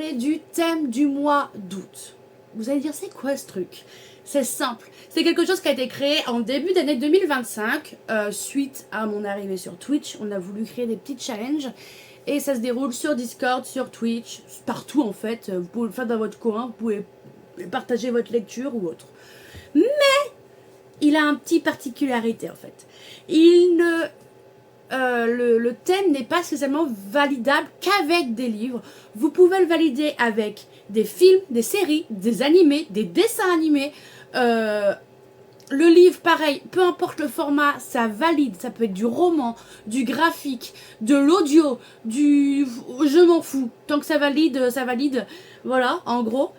parler du thème du mois d'août. Vous allez dire, c'est quoi ce truc? C'est simple. C'est quelque chose qui a été créé en début d'année 2025, suite à mon arrivée sur Twitch. On a voulu créer des petits challenges. Et ça se déroule sur Discord, sur Twitch, partout en fait. Vous pouvez le faire dans votre coin, vous pouvez partager votre lecture ou autre. Mais il a un petit particularité en fait. Le thème n'est pas spécialement validable qu'avec des livres. Vous pouvez le valider avec des films, des séries, des animés, des dessins animés. Le livre, pareil, peu importe le format, ça valide. Ça peut être du roman, du graphique, de l'audio, du... Je m'en fous. Tant que ça valide, ça valide. Voilà, en gros.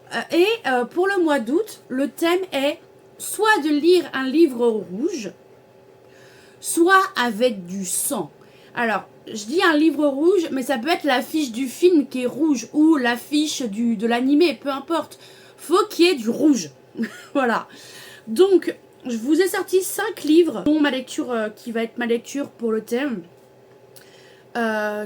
Pour le mois d'août, le thème est soit de lire un livre rouge, soit avec du sang. Alors, je dis un livre rouge, mais ça peut être l'affiche du film qui est rouge ou l'affiche de l'animé, peu importe. Faut qu'il y ait du rouge. Voilà. Donc, je vous ai sorti 5 livres, dont ma lecture, qui va être ma lecture pour le thème,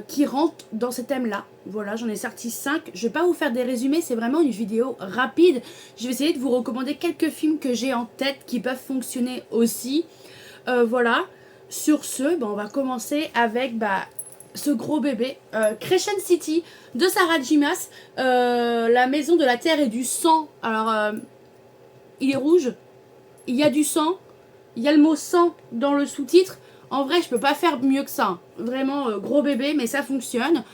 qui rentrent dans ce thème-là. Voilà, j'en ai sorti 5. Je vais pas vous faire des résumés, c'est vraiment une vidéo rapide. Je vais essayer de vous recommander quelques films que j'ai en tête qui peuvent fonctionner aussi. Voilà. Sur ce, on va commencer avec ce gros bébé, Crescent City de Sarah J. Maas, la maison de la terre et du sang. Alors, il est rouge, il y a du sang, il y a le mot sang dans le sous-titre. En vrai, je peux pas faire mieux que ça. Vraiment, gros bébé, mais ça fonctionne.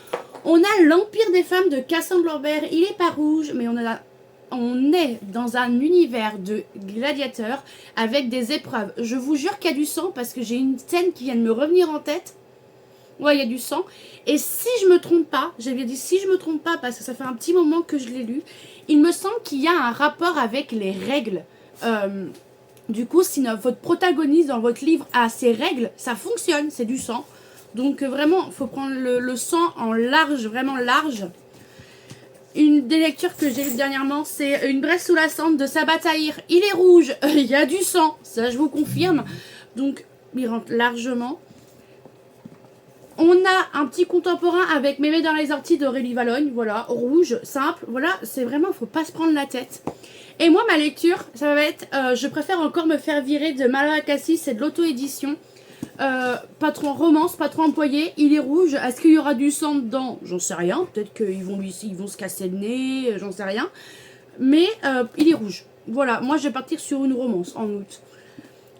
On a l'Empire des femmes de Cassandre Lambert. Il est pas rouge, mais on est dans un univers de gladiateurs avec des épreuves. Je vous jure qu'il y a du sang parce que j'ai une scène qui vient de me revenir en tête. Ouais, il y a du sang. Et si je me trompe pas, j'avais dit si je me trompe pas parce que ça fait un petit moment que je l'ai lu, il me semble qu'il y a un rapport avec les règles. Du coup, si votre protagoniste dans votre livre a ses règles, ça fonctionne, c'est du sang. Donc vraiment, il faut prendre le sang en large, vraiment large. Une des lectures que j'ai lues dernièrement, c'est Une bresse sous la cendre de Sabaa Tahir. Il est rouge, il y a du sang, ça je vous confirme. Donc, il rentre largement. On a un petit contemporain avec Mémé dans les orties d'Aurélie Vallogne. Voilà, rouge, simple. Voilà, c'est vraiment, faut pas se prendre la tête. Et moi, ma lecture, ça va être, je préfère encore me faire virer de Mala Cassis, c'est de l'auto-édition. Patron romance, patron employé, il est rouge. Est-ce qu'il y aura du sang dedans? J'en sais rien. Peut-être qu'ils vont se casser le nez, j'en sais rien. Mais il est rouge. Voilà, moi je vais partir sur une romance en août.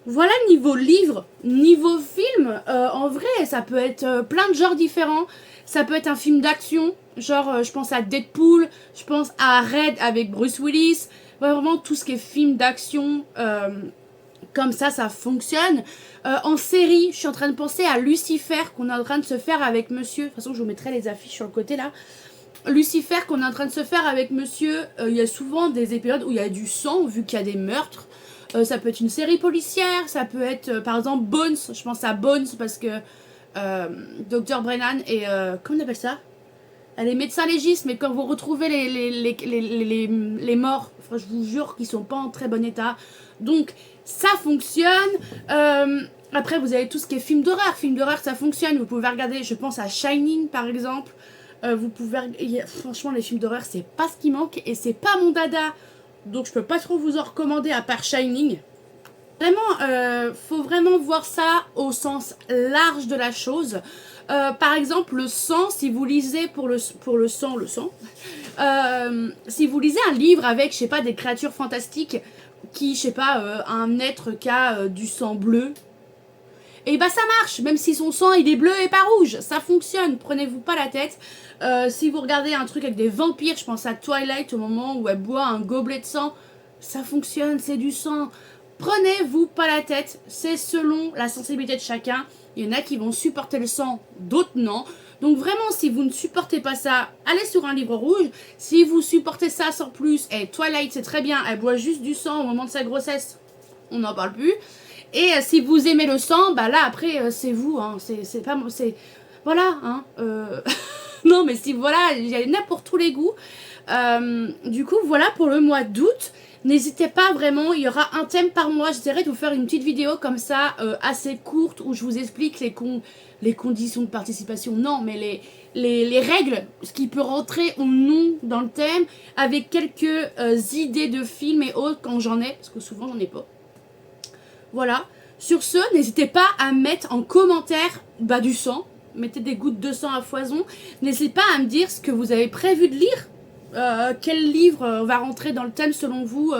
Voilà niveau livre, niveau film. En vrai, ça peut être plein de genres différents. Ça peut être un film d'action, genre je pense à Deadpool, je pense à Red avec Bruce Willis. Vraiment tout ce qui est film d'action. Comme ça fonctionne. En série, je suis en train de penser à Lucifer qu'on est en train de se faire avec monsieur. De toute façon, je vous mettrai les affiches sur le côté là. Lucifer qu'on est en train de se faire avec monsieur. Il y a souvent des épisodes où il y a du sang, vu qu'il y a des meurtres. Ça peut être une série policière, ça peut être par exemple Bones. Je pense à Bones parce que Dr. Brennan est. Comment on appelle ça? Elle est médecin légiste, mais quand vous retrouvez les morts, enfin, je vous jure qu'ils sont pas en très bon état. Donc, ça fonctionne. Après, vous avez tout ce qui est film d'horreur. Film d'horreur, ça fonctionne. Vous pouvez regarder, je pense à Shining, par exemple. Vous pouvez... Franchement, les films d'horreur, c'est pas ce qui manque. Et c'est pas mon dada. Donc, je peux pas trop vous en recommander à part Shining. Vraiment, faut vraiment voir ça au sens large de la chose. Par exemple, le sang, si vous lisez pour le sang, si vous lisez un livre avec, je sais pas, des créatures fantastiques qui, je sais pas, un être qui a du sang bleu, et ça marche, même si son sang il est bleu et pas rouge, ça fonctionne, prenez-vous pas la tête. Si vous regardez un truc avec des vampires, je pense à Twilight au moment où elle boit un gobelet de sang, ça fonctionne, c'est du sang. Prenez-vous pas la tête, c'est selon la sensibilité de chacun. Il y en a qui vont supporter le sang, d'autres non. Donc vraiment, si vous ne supportez pas ça, allez sur un livre rouge. Si vous supportez ça sans plus, et Twilight c'est très bien, elle boit juste du sang au moment de sa grossesse, on n'en parle plus. Et si vous aimez le sang, là après c'est vous, hein, c'est pas moi, c'est... Voilà, hein. Non mais si, voilà, il y en a pour tous les goûts. Du coup, voilà pour le mois d'août. N'hésitez pas vraiment, il y aura un thème par mois. J'essaierai de vous faire une petite vidéo comme ça, assez courte, où je vous explique les conditions de participation. Non, mais les règles, ce qui peut rentrer ou non dans le thème, avec quelques idées de films et autres quand j'en ai, parce que souvent j'en ai pas. Voilà. Sur ce, n'hésitez pas à mettre en commentaire du sang. Mettez des gouttes de sang à foison. N'hésitez pas à me dire ce que vous avez prévu de lire. Quel livre va rentrer dans le thème selon vous.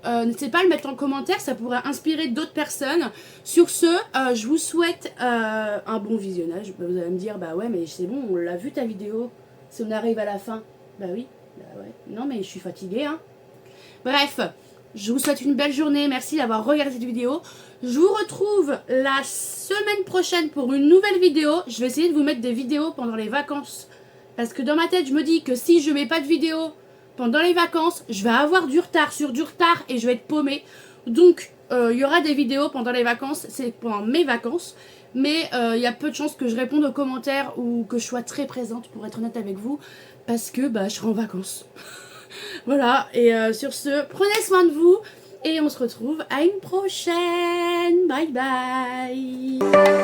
N'hésitez pas à le mettre en commentaire, ça pourrait inspirer d'autres personnes. Sur ce, je vous souhaite un bon visionnage. Vous allez me dire, bah ouais, mais c'est bon, on l'a vu ta vidéo. Si on arrive à la fin, bah oui, bah ouais. Non, mais je suis fatiguée, hein. Bref, je vous souhaite une belle journée. Merci d'avoir regardé cette vidéo. Je vous retrouve la semaine prochaine pour une nouvelle vidéo. Je vais essayer de vous mettre des vidéos pendant les vacances. Parce que dans ma tête, je me dis que si je mets pas de vidéo pendant les vacances, je vais avoir du retard sur du retard et je vais être paumée. Donc, il y aura des vidéos pendant les vacances, c'est pendant mes vacances. Mais il y a peu de chances que je réponde aux commentaires ou que je sois très présente, pour être honnête avec vous. Parce que je serai en vacances. Voilà, et sur ce, prenez soin de vous. Et on se retrouve à une prochaine. Bye bye.